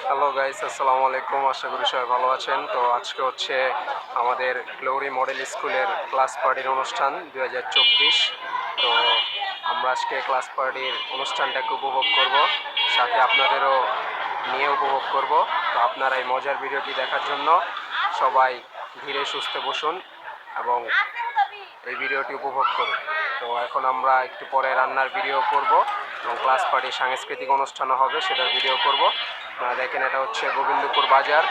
Hello guys, আসসালামু আলাইকুম। আশা করি সবাই ভালো আছেন। তো আজকে হচ্ছে আমাদের গ্লোরি মডেল স্কুলের ক্লাস পার্টির অনুষ্ঠান 2024। তো আমরা আজকে ক্লাস পার্টির অনুষ্ঠানটাকে উপভোগ করব, সাথে আপনাদেরও নিয়ে উপভোগ করব। তো আপনারা এই মজার ভিডিওটি দেখার জন্য সবাই ধীরে সুস্থে বসুন এবং এই ভিডিওটি উপভোগ করুন। তো এখন আমরা একটু পরে রান্নার ভিডিও করব এবং ক্লাস পার্টি সাংস্কৃতিক অনুষ্ঠানও হবে, সেটার ভিডিও করব। আপনারা দেখেন, এটা হচ্ছে Gobindapur Bazar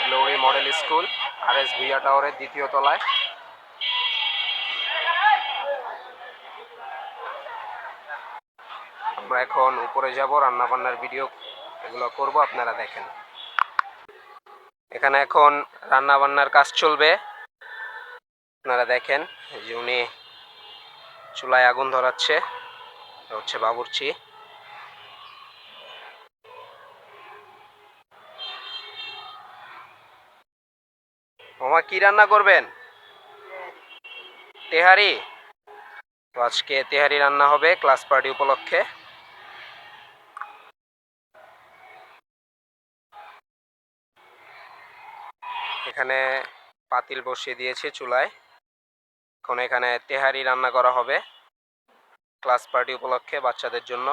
glory model school, RS Bhuiya টাওয়ারের 2য় তলায়। আমরা এখন উপরে যাব, রান্না বান্নার ভিডিও এগুলো করব, আপনারা দেখেন। এখানে এখন রান্না বান্নার কাজ চলবে, আপনারা দেখেন। এই যে উনি চুলায় আগুন ধরাচ্ছে, হচ্ছে বাবুর্চি। মামা কি রান্না করবেন? তেহারি। তো আজকে তেহারি রান্না হবে ক্লাস পার্টি উপলক্ষে। এখানে পাতিল বসিয়ে দিয়েছে চুলায়, এখন এখানে তেহারি রান্না করা হবে ক্লাস পার্টি উপলক্ষে বাচ্চাদের জন্য।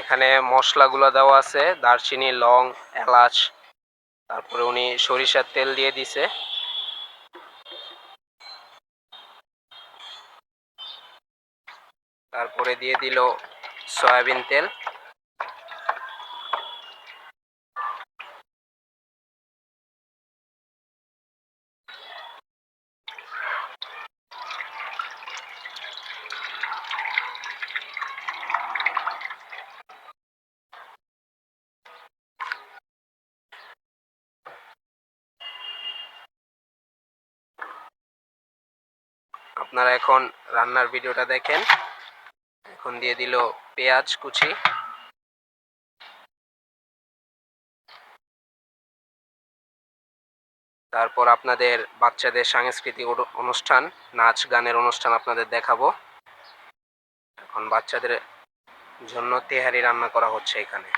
এখানে মশলাগুলো দেওয়া আছে, দারচিনি, লং, এলাচ, তারপরে উনি সরিষার তেল দিয়ে দিছে। তারপরে দিয়ে দিল সয়াবিন তেল। আপনারা এখন রান্নার ভিডিওটা দেখেন। এখন দিয়ে দিল পেঁয়াজ কুচি। তারপর আপনাদের বাচ্চাদের সাংস্কৃতিক অনুষ্ঠান, নাচ গানের অনুষ্ঠান আপনাদের দেখাবো। এখন বাচ্চাদের জন্য তেহারি রান্না করা হচ্ছে এখানে।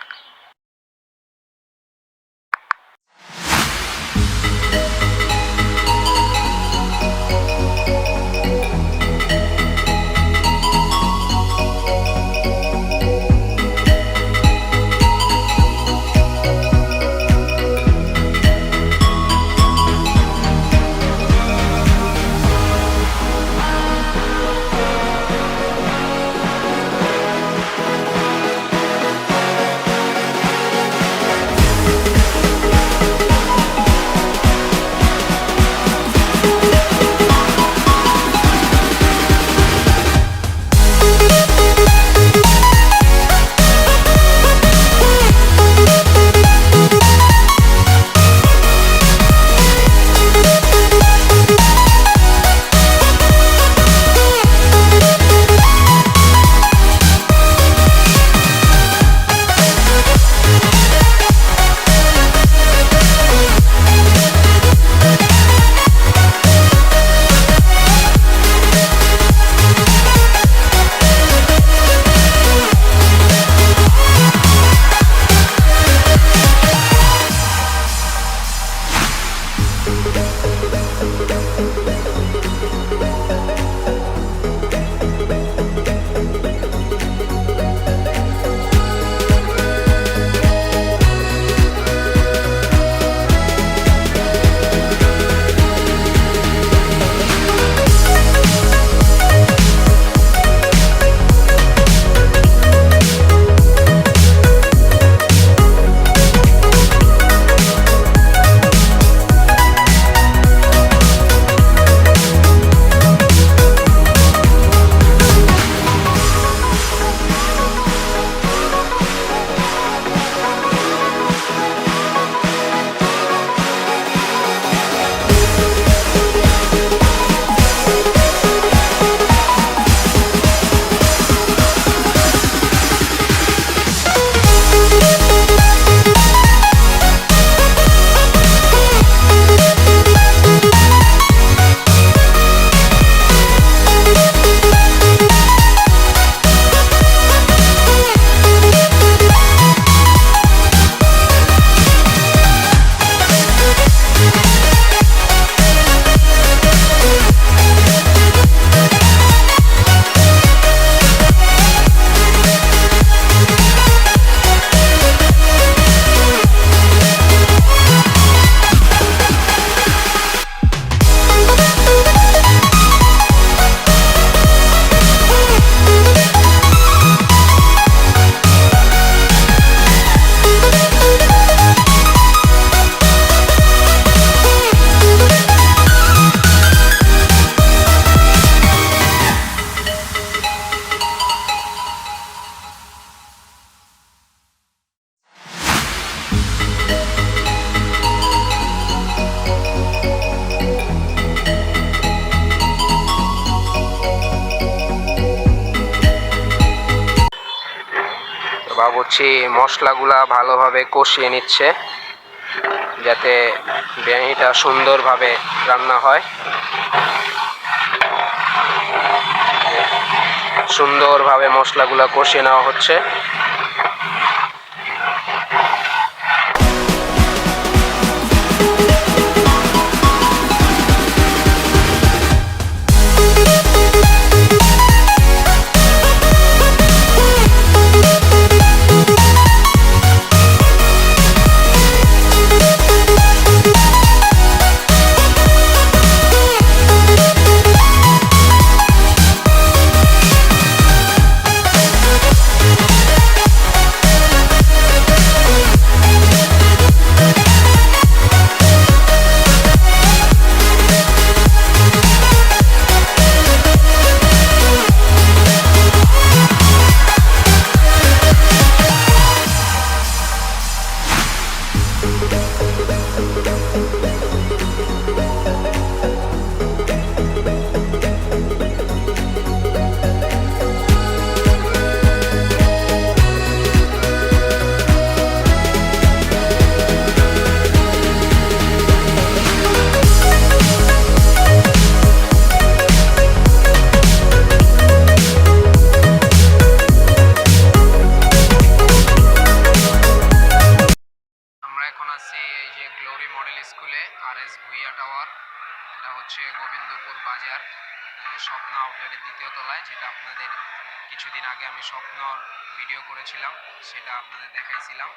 দেখছি মশলাগুলা ভালোভাবে কষিয়ে নিচ্ছে যাতে বিরিয়ানিটা সুন্দরভাবে রান্না হয়। সুন্দরভাবে মশলাগুলা কষিয়ে নেওয়া হচ্ছে। গ্লোরি মডেল স্কুলে RS ভুইয়া টাওয়ার, এটা হচ্ছে গোবিন্দপুর বাজার স্বপ্ন আউটলেটের দ্বিতীয় তলায়, যেটা আপনাদের কিছুদিন আগে আমি স্বপ্নর ভিডিও করেছিলাম, সেটা আপনাদের দেখাইছিলাম।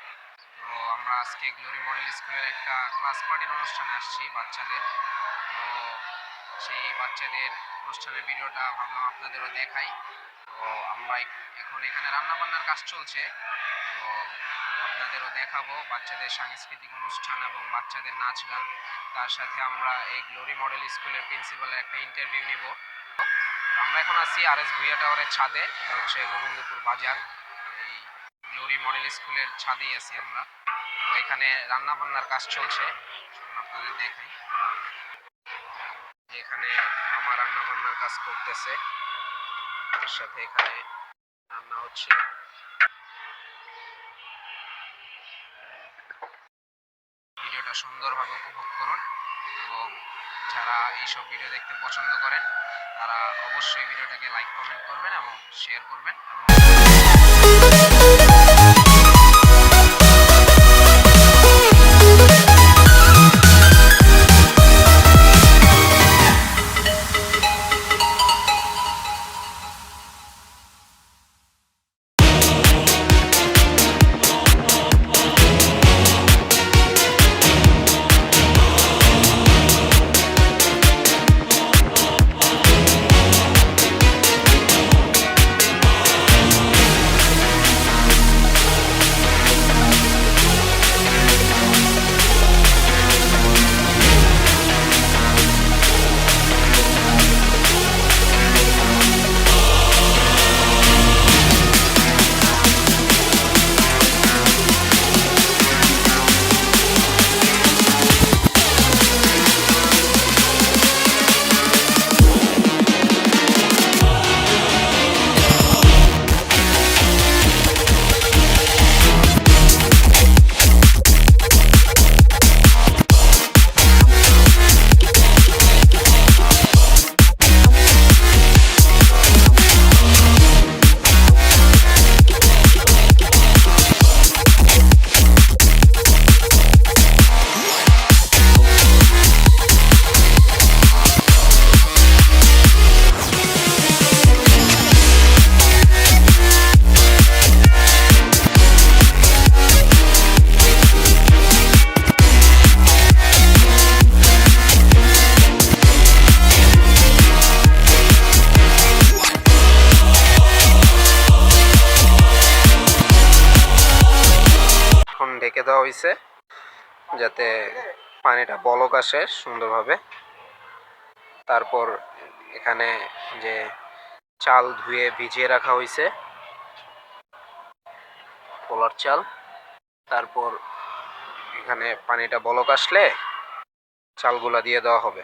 তো আমরা আজকে গ্লোরি মডেল স্কুলের একটা ক্লাস পার্টির অনুষ্ঠানে আসছি বাচ্চাদের। তো সেই বাচ্চাদের অনুষ্ঠানের ভিডিওটা ভাবলাম আপনাদেরও দেখাই। তো আমরা এখন এখানে রান্নাবান্নার কাজ চলছে, তো আপনাদেরও দেখাবো বাচ্চাদের সাংস্কৃতিক অনুষ্ঠান এবং বাচ্চাদের নাচ গান। তার সাথে আমরা এই গ্লোরি মডেল স্কুলের প্রিন্সিপালের একটা ইন্টারভিউ নিব। আমরা এখন আছি RS ভুইয়া টাওয়ারের ছাদে, এটা হচ্ছে গোবিন্দপুর বাজার, এই গ্লোরি মডেল স্কুলের ছাদেই আছি আমরা। তো এখানে রান্নাবান্নার কাজ চলছে, আপনাদের দেখাই। এখানে মামা রান্নাবান্নার কাজ করতেছে, তার সাথে এখানে রান্না হচ্ছে। ভিডিওটা সুন্দরভাবে উপভোগ করুন এবং যারা এইসব ভিডিও দেখতে পছন্দ করেন তারা অবশ্যই ভিডিওটাকে লাইক কমেন্ট করবেন এবং শেয়ার করবেন। ঢেকে দেওয়া হয়েছে যাতে পানিটা বলক আসে সুন্দরভাবে। তারপর এখানে যে চাল ধুয়ে ভিজিয়ে রাখা হয়েছে, পোলার চাল, তারপর এখানে পানিটা বলক আসলে চালগুলা দিয়ে দেওয়া হবে।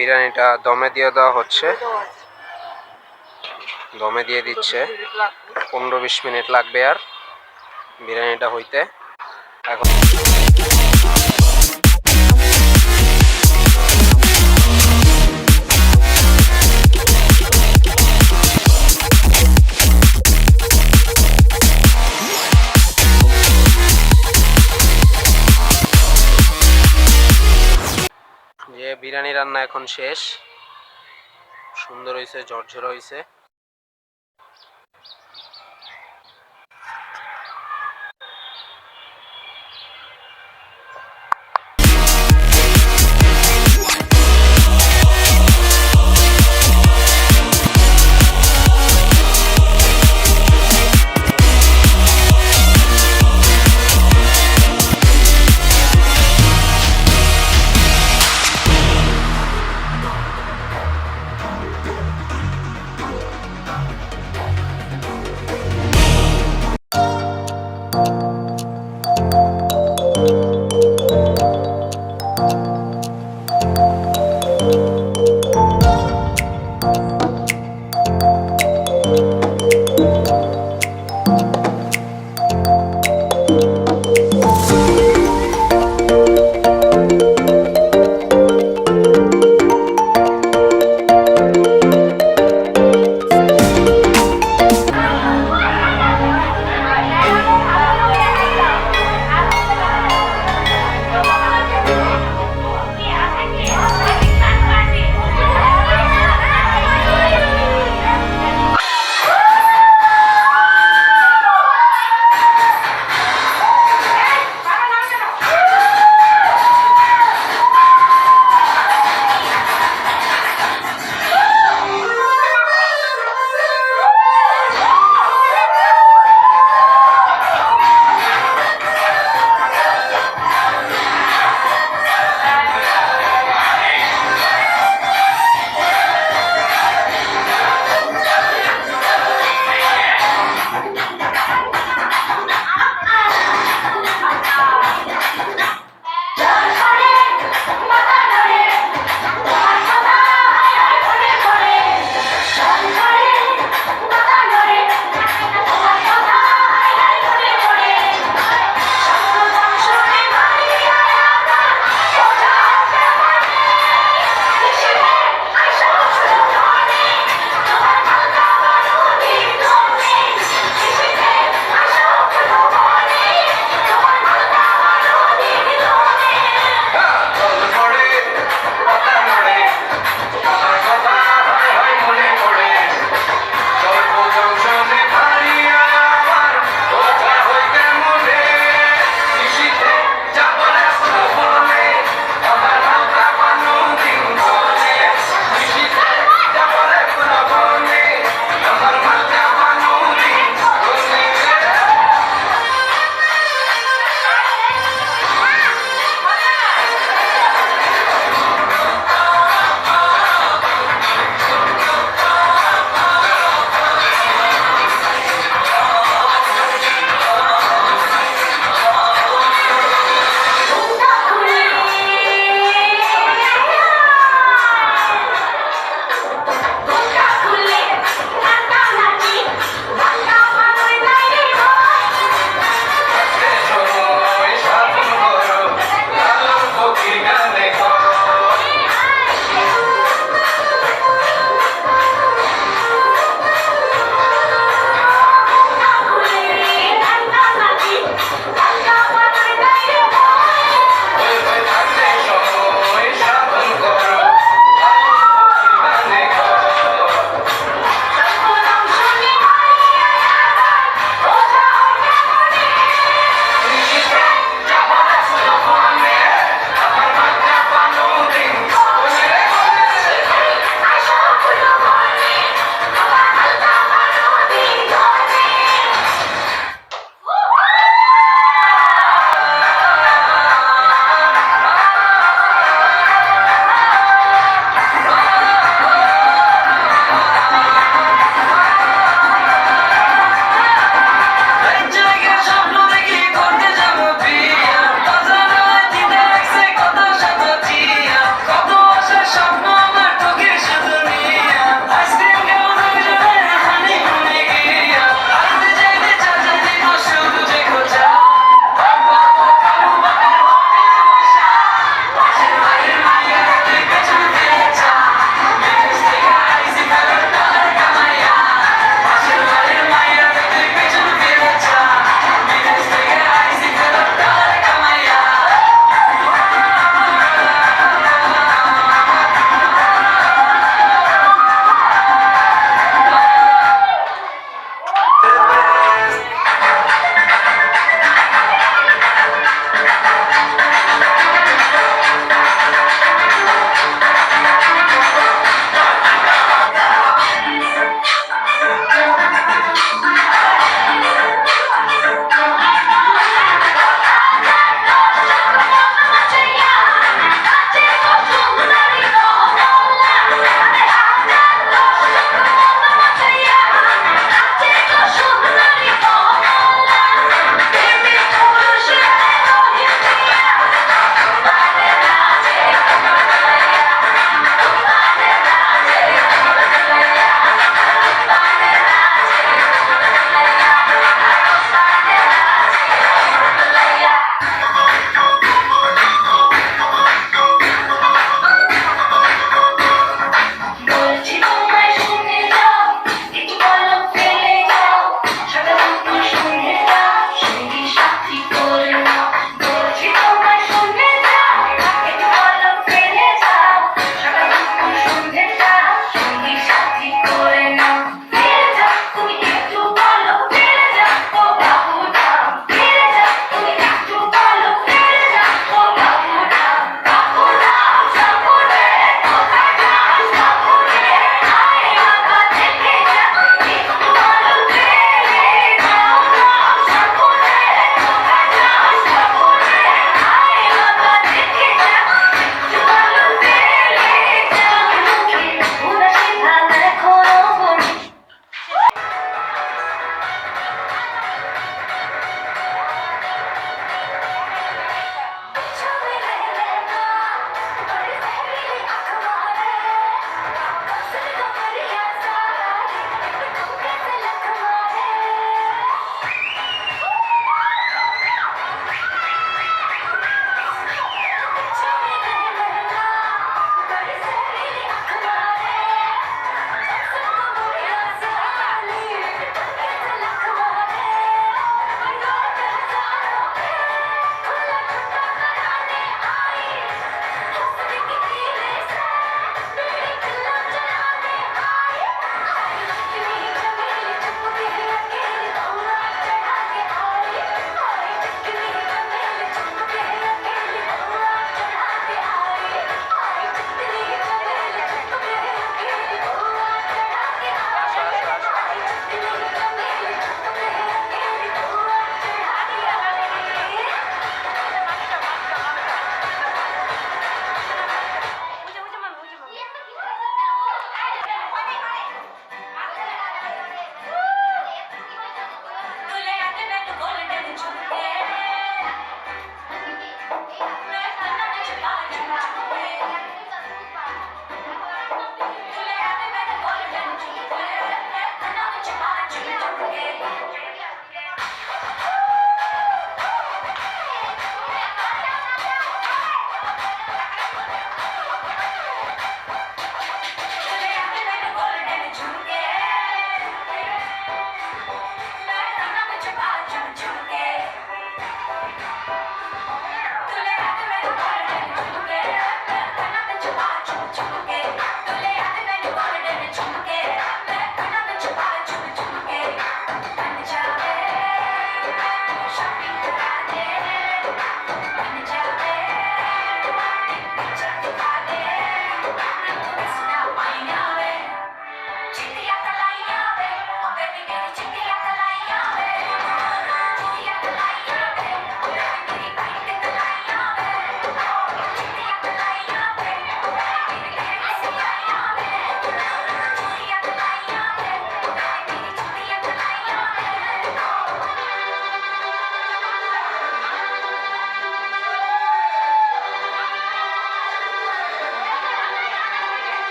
বিরিয়ানিটা দমে দিয়ে দেওয়া হচ্ছে, দমে দিয়ে দিচ্ছে। 15-20 মিনিট লাগবে আর বিরিয়ানিটা হইতে। এখন যে বিরিয়ানি রান্না এখন শেষ, সুন্দর হয়েছে, ঝরঝর হয়েছে।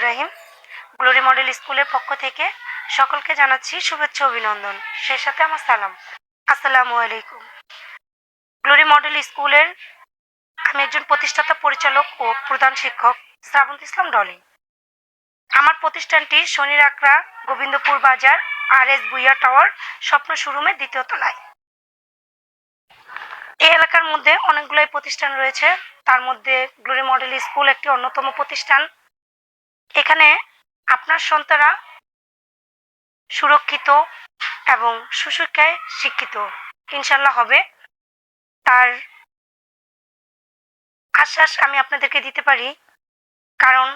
রহিম। গ্লোরি মডেল স্কুলের পক্ষ থেকে সকলকে জানাচ্ছি শুভেচ্ছা অভিনন্দন, সেই সাথে আমার সালাম। আসসালামু আলাইকুম। গ্লোরি মডেল স্কুলের আমি একজন প্রতিষ্ঠাতা পরিচালক ও প্রধান শিক্ষক শ্রাবন্ত ইসলাম ডলি। আমার প্রতিষ্ঠানটি শনির আকরা, গোবিন্দপুর বাজার, RS ভুইয়া টাওয়ার, স্বপ্ন শোরুমের দ্বিতীয় তলায়। এই এলাকার মধ্যে অনেকগুলোই প্রতিষ্ঠান রয়েছে, তার মধ্যে গ্লোরি মডেল স্কুল একটি অন্যতম প্রতিষ্ঠান। এখানে আপনার সন্তানরা সুরক্ষিত এবং সুশিক্ষায় শিক্ষিত ইনশাল্লাহ হবে, তার আশ্বাস আমি আপনাদেরকে দিতে পারি। কারণ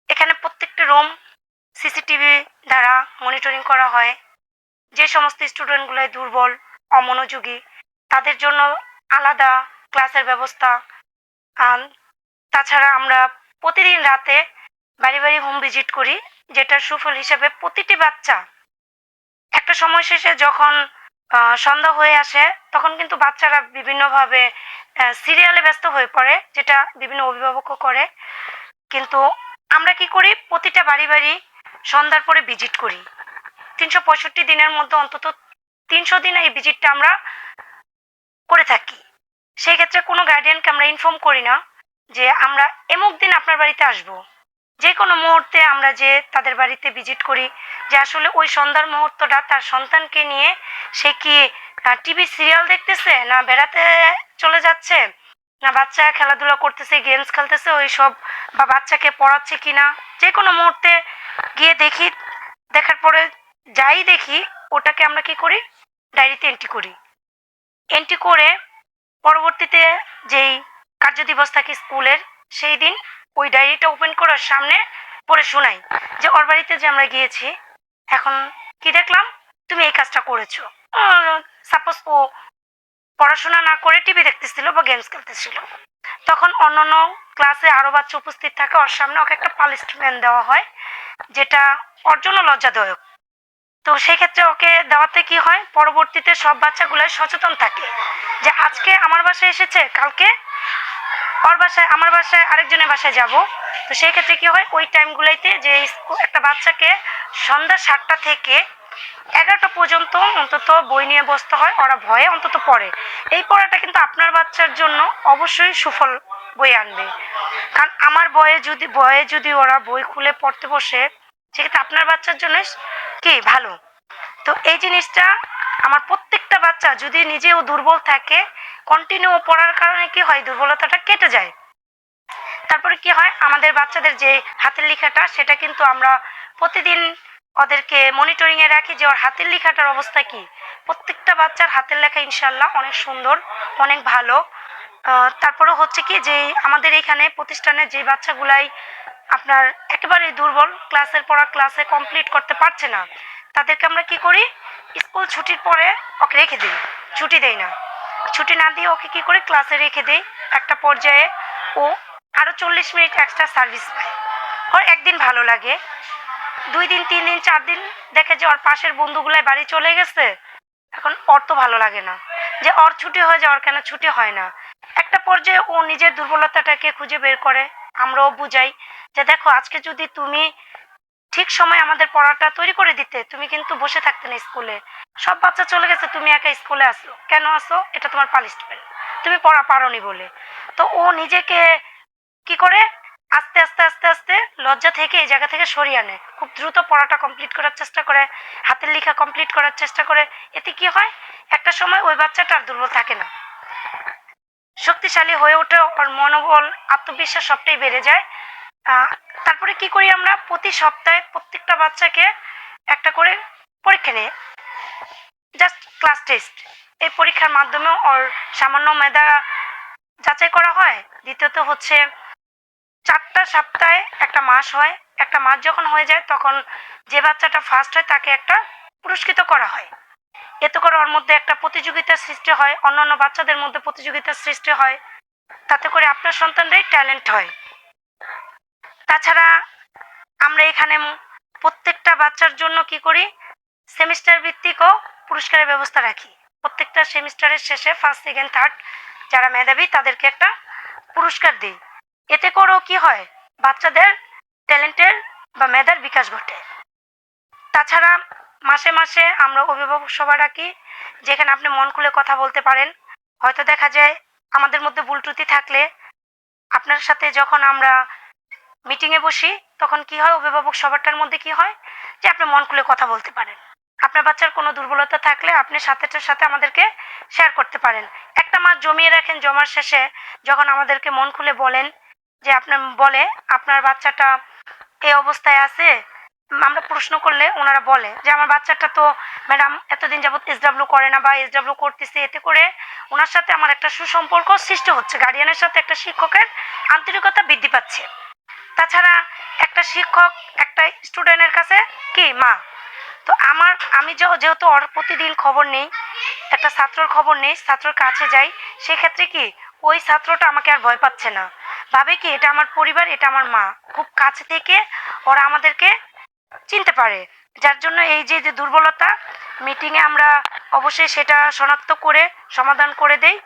এখানে প্রত্যেকটা রুম CCTV দ্বারা মনিটরিং করা হয়। যে সমস্ত স্টুডেন্টগুলো দুর্বল, অমনোযোগী, তাদের জন্য আলাদা ক্লাসের ব্যবস্থা। তাছাড়া আমরা প্রতিদিন রাতে বাড়ি বাড়ি হোম ভিজিট করি, যেটার সুফল হিসেবে প্রতিটি বাচ্চা একটা সময় শেষে যখন সন্ধ্যা হয়ে আসে তখন কিন্তু বাচ্চারা বিভিন্নভাবে সিরিয়ালে ব্যস্ত হয়ে পড়ে, যেটা বিভিন্ন অভিভাবকও করে। কিন্তু আমরা কি করি, প্রতিটা বাড়ি বাড়ি সন্ধ্যার পরে ভিজিট করি। 365 দিনের মধ্যে অন্তত 300 দিন এই ভিজিটটা আমরা করে থাকি। সেই ক্ষেত্রে কোনো গার্ডিয়ানকে আমরা ইনফর্ম করি না যে আমরা এমুক দিন আপনার বাড়িতে আসব। যে কোনো মুহূর্তে আমরা যে তাদের বাড়িতে ভিজিট করি, যে আসলে ওই সন্ধ্যার মুহূর্তটা তার সন্তানকে নিয়ে সে কি টিভি সিরিয়াল দেখতেছে, না বেড়াতে চলে যাচ্ছে, না বাচ্চা খেলাধুলা করতেছে, গেমস খেলতেছে ওই সব, বা বাচ্চাকে পড়াচ্ছে কিনা। যে কোনো মুহূর্তে গিয়ে দেখি, দেখার পরে যাই দেখি ওটাকে আমরা কি করি, ডায়েরিতে এন্ট্রি করি। এন্ট্রি করে পরবর্তীতে যেই কার্যদিবস থাকে স্কুলের, সেই দিন ওই ডায়েরিটা ওপেন করার সামনে পড়ে শোনাই যে ওর বাড়িতে যে আমরা গিয়েছি, এখন কি দেখলাম, তুমি এই কাজটা করেছো। সাপোজ ও পড়াশোনা না করে টিভি দেখতেছিল বা গেমস খেলতেছিল, তখন অন্যান্য ক্লাসে আরো বাচ্চা উপস্থিত থাকে, ওর সামনে ওকে একটা পানিশমেন্ট দেওয়া হয়, যেটা ওর জন্য লজ্জাদায়ক। তো সেই ক্ষেত্রে ওকে দেওয়াতে কি হয়, পরবর্তীতে সব বাচ্চাগুলাই সচেতন থাকে যে আজকে আমার বাসায় এসেছে, কালকে ওর বাসায়, আমার বাসায় আরেকজনের বাসায় যাব। তো সেই ক্ষেত্রে কি হয়, ওই টাইমগুলোতে যে একটা বাচ্চাকে সন্ধ্যা 7টা থেকে 11টা পর্যন্ত অন্তত বই নিয়ে বসতে হয়, ওরা ভয়ে অন্তত পড়ে। এই পড়াটা কিন্তু আপনার বাচ্চার জন্য অবশ্যই সুফল বই আনবে। কারণ আমার ভয়ে যদি ওরা বই খুলে পড়তে বসে, সেক্ষেত্রে আপনার বাচ্চার জন্য কি ভালো। তো এই জিনিসটা আমার প্রত্যেকটা বাচ্চা যদি নিজেও দুর্বল থাকে, কন্টিনিউ পড়ার কারণে কি হয়, দুর্বলতাটা কেটে যায়। তারপরে কি হয়, আমাদের বাচ্চাদের যে হাতের লেখাটা, সেটা কিন্তু আমরা প্রতিদিন ওদেরকে মনিটরিং এ রাখি যে ওর হাতের লেখাটার অবস্থা কি। প্রত্যেকটা বাচ্চার হাতের লেখা ইনশাল্লাহ অনেক সুন্দর, অনেক ভালো। তারপরে হচ্ছে কি, যে আমাদের এখানে প্রতিষ্ঠানে যে বাচ্চাগুলাই আপনার একেবারেই দুর্বল, ক্লাসের পড়া ক্লাসে কমপ্লিট করতে পারছে না, তাদেরকে আমরা কি করি, স্কুল ছুটির পরে ওকে রেখে দিই, ছুটি দেই না। ছুটি না দিয়ে ওকে কি করি, ক্লাসে রেখে দিই। একটা পর্যায়ে ও আরো 40 মিনিট এক্সট্রা সার্ভিস পায়। ওর একদিন ভালো লাগে, 2 দিন 3 দিন 4 দিন দেখে যে ওর পাশের বন্ধুগুলাই বাড়ি চলে গেছে, এখন ওর তো ভালো লাগে না যে ওর ছুটি হয়ে যায়, ওর কেন ছুটি হয় না। একটা পর্যায়ে ও নিজের দুর্বলতাটাকে খুঁজে বের করে, আমরাও বুঝাই যে দেখো, আজকে যদি তুমি ঠিক সময় আমাদের পড়াটা তৈরি করে দিতে, তুমি কিন্তু বসে থাকতে না স্কুলে। সব বাচ্চা চলে গেছে, তুমি একা স্কুলে আসো, কেন আসো, এটা তোমার পানিশমেন্ট, তুমি পড়া পারোনি বলে। তো ও নিজেকে কি করে, আস্তে আস্তে আস্তে আস্তে লজ্জা থেকে এই জায়গা থেকে সরিয়ে আনে, খুব দ্রুত পড়াটা কমপ্লিট করার চেষ্টা করে, হাতের লেখা কমপ্লিট করার চেষ্টা করে। এতে কি হয়, একটা সময় ওই বাচ্চাটা আর দুর্বল থাকে না, শক্তিশালী হয়ে ওঠে, ওর মনোবল, আত্মবিশ্বাস সবটাই বেড়ে যায়। তারপরে কি করি, আমরা প্রতি সপ্তাহে প্রত্যেকটা বাচ্চাকে একটা করে পরীক্ষা নিই, জাস্ট ক্লাস টেস্ট। এই পরীক্ষার মাধ্যমে ওর সামান্য মেধা যাচাই করা হয়। দ্বিতীয়ত হচ্ছে 4টা সপ্তাহে একটা মাস হয়, একটা মাস যখন হয়ে যায় তখন যে বাচ্চাটা ফার্স্ট হয় তাকে একটা পুরস্কৃত করা হয়। এতে করে ওর মধ্যে একটা প্রতিযোগিতার সৃষ্টি হয়, অন্যান্য বাচ্চাদের মধ্যে প্রতিযোগিতার সৃষ্টি হয়, তাতে করে আপনার সন্তানরাই ট্যালেন্ট হয়। তাছাড়া আমরা এখানে প্রত্যেকটা বাচ্চার জন্য কি করি, সেমিস্টার ভিত্তিকও পুরস্কারের ব্যবস্থা রাখি। প্রত্যেকটা সেমিস্টারের শেষে ফার্স্ট সেকেন্ড থার্ড যারা মেধাবী তাদেরকে একটা পুরস্কার দিই। এতে করেও কি হয়, বাচ্চাদের ট্যালেন্টের বা মেধার বিকাশ ঘটে। তাছাড়া মাসে মাসে আমরা অভিভাবক সভা ডাকি, যেখানে আপনি মন খুলে কথা বলতে পারেন। হয়তো দেখা যায় আমাদের মধ্যে ভুল ত্রুটি থাকলে আপনার সাথে যখন আমরা মিটিংয়ে বসি, তখন কি হয়, অভিভাবক সভাটার মধ্যে কি হয় যে আপনি মন খুলে কথা বলতে পারেন। আপনার বাচ্চার কোনো দুর্বলতা থাকলে আপনি সাথেটার সাথে আমাদেরকে শেয়ার করতে পারেন। একটা মাস জমিয়ে রাখেন, জমার শেষে যখন আমাদেরকে মন খুলে বলেন যে আপনার বলে আপনার বাচ্চাটা এই অবস্থায় আছে, আমরা প্রশ্ন করলে ওনারা বলে যে আমার বাচ্চাটা তো ম্যাডাম এতদিন যাবত এসডাব্লিউ করে না বা এসডাব্লিউ করতেছে, এতে করে ওনার সাথে আমার একটা সুসম্পর্ক সৃষ্টি হচ্ছে, গার্ডিয়ানের সাথে একটা শিক্ষকের আন্তরিকতা বৃদ্ধি পাচ্ছে। তাছাড়া একটা শিক্ষক একটা স্টুডেন্টের কাছে কি মা। তো আমি যেহেতু ওর প্রতিদিন খবর নেই, একটা ছাত্রর খবর নেই, ছাত্রর কাছে যাই, সেক্ষেত্রে কি ওই ছাত্রটা আমাকে আর ভয় পাচ্ছে না, ভাবে কি এটা আমার পরিবার, এটা আমার মা, খুব কাছে থেকে ওরা আমাদেরকে চিনতে পারে। যার জন্য এই যে যে দুর্বলতা, মিটিংয়ে আমরা অবশ্যই সেটা শনাক্ত করে সমাধান করে দেই।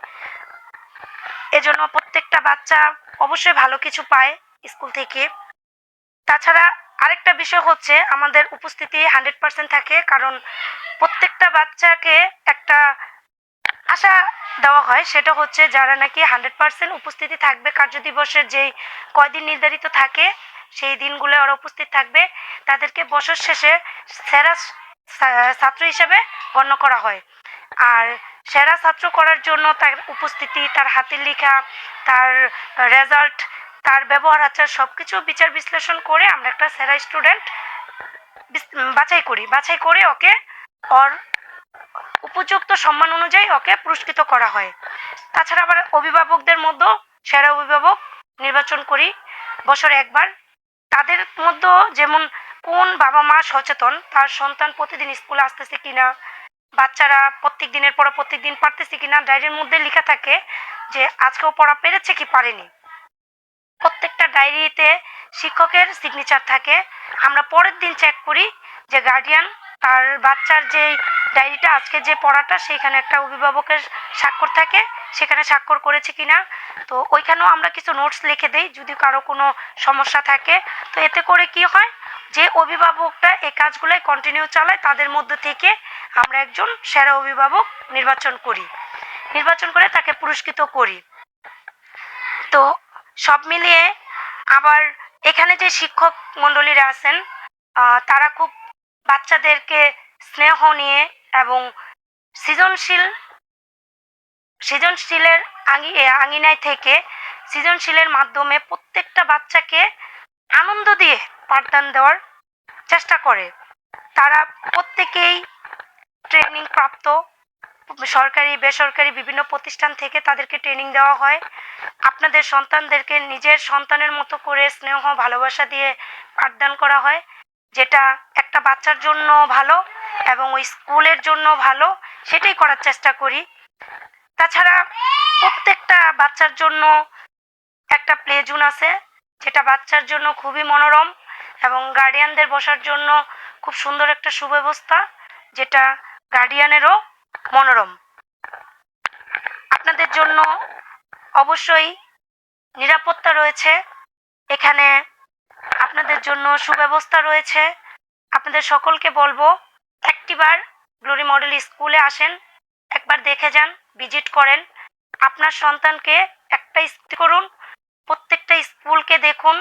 এজন্য প্রত্যেকটা বাচ্চা অবশ্যই ভালো কিছু পায় স্কুল থেকে। তাছাড়া আরেকটা বিষয় হচ্ছে আমাদের উপস্থিতি 100% থাকে, কারণ প্রত্যেকটা বাচ্চাকে একটা আশা দেওয়া হয়, সেটা হচ্ছে যারা নাকি 100% উপস্থিতি থাকবে কার্যদিবসের যেই কয়দিন নির্ধারিত থাকে সেই দিনগুলো ওরা উপস্থিত থাকবে, তাদেরকে বছর শেষে সেরা ছাত্র হিসেবে গণ্য করা হয়। আর সেরা ছাত্র করার জন্য তার উপস্থিতি, তার হাতের লেখা, তার রেজাল্ট, তার ব্যবহার আচার সবকিছু বিচার বিশ্লেষণ করে আমরা একটা সেরা স্টুডেন্ট বাছাই করে ওকে ওর উপযুক্ত সম্মান অনুযায়ী ওকে পুরস্কৃত করা হয়। তাছাড়া আবার অভিভাবকদের মধ্যে সেরা অভিভাবক নির্বাচন করি বছরে একবার। তাদের মধ্যে যেমন কোন বাবা মা সচেতন তার সন্তান প্রতিদিন স্কুলে আসতেছে কিনা, বাচ্চারা প্রত্যেক দিনের পর প্রত্যেক দিন পারতেছে কিনা, ডায়েরির মধ্যে লেখা থাকে যে আজকেও পড়া পেরেছে কি পারেনি। প্রত্যেকটা ডায়েরিতে শিক্ষকের সিগনেচার থাকে। আমরা পরের দিন চেক করি যে গার্ডিয়ান তার বাচ্চার যে ডায়েরিটা আজকে যে পড়াটা সেখানে একটা অভিভাবকের স্বাক্ষর থাকে, সেখানে স্বাক্ষর করেছে কিনা। তো ওইখানেও আমরা কিছু নোটস লিখে দেই যদি কারো কোনো সমস্যা থাকে। তো এতে করে কি হয়, যে অভিভাবকটা এই কাজগুলোই কন্টিনিউ চালায় তাদের মধ্যে থেকে আমরা একজন সেরা অভিভাবক নির্বাচন করে তাকে পুরস্কৃত করি। তো সব মিলিয়ে আবার এখানে যে শিক্ষক মণ্ডলীরা আছেন তারা খুব বাচ্চাদেরকে স্নেহ নিয়ে এবং সৃজনশীলের আঙিনায় থেকে সৃজনশীলের মাধ্যমে প্রত্যেকটা বাচ্চাকে আনন্দ দিয়ে পাঠদান দেওয়ার চেষ্টা করে। তারা প্রত্যেকেই ট্রেনিং প্রাপ্ত, সরকারি বেসরকারি বিভিন্ন প্রতিষ্ঠান থেকে তাদেরকে ট্রেনিং দেওয়া হয়। আপনাদের সন্তানদেরকে নিজের সন্তানের মতো করে স্নেহ ভালোবাসা দিয়ে পাঠদান করা হয়, যেটা একটা বাচ্চার জন্য ভালো এবং ওই স্কুলের জন্য ভালো, সেটাই করার চেষ্টা করি। তাছাড়া প্রত্যেকটা বাচ্চার জন্য একটা প্লে জোন আছে, যেটা বাচ্চার জন্য খুবই মনোরম এবং গার্ডিয়ানদের বসার জন্য খুব সুন্দর একটা সুব্যবস্থা, যেটা গার্ডিয়ানেরও মনোরম। আপনাদের জন্য অবশ্যই নিরাপত্তা রয়েছে এখানে, আপনাদের জন্য সুব্যবস্থা রয়েছে। আপনাদের সকলকে বলবো একটিবার গ্লোরি মডেল স্কুলে আসেন, একবার দেখে যান, ভিজিট করেন, আপনার সন্তানকে একটা স্কুল করুন, প্রত্যেকটা স্কুলকে দেখুন,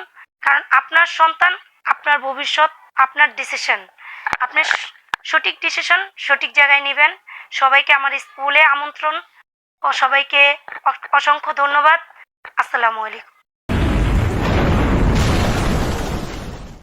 কারণ আপনার সন্তান আপনার ভবিষ্যৎ, আপনার ডিসিশন, আপনি সঠিক ডিসিশন সঠিক জায়গায় নেবেন। সবাইকে আমার স্কুলে আমন্ত্রণ ও সবাইকে অসংখ্য ধন্যবাদ। আসসালামু আলাইকুম।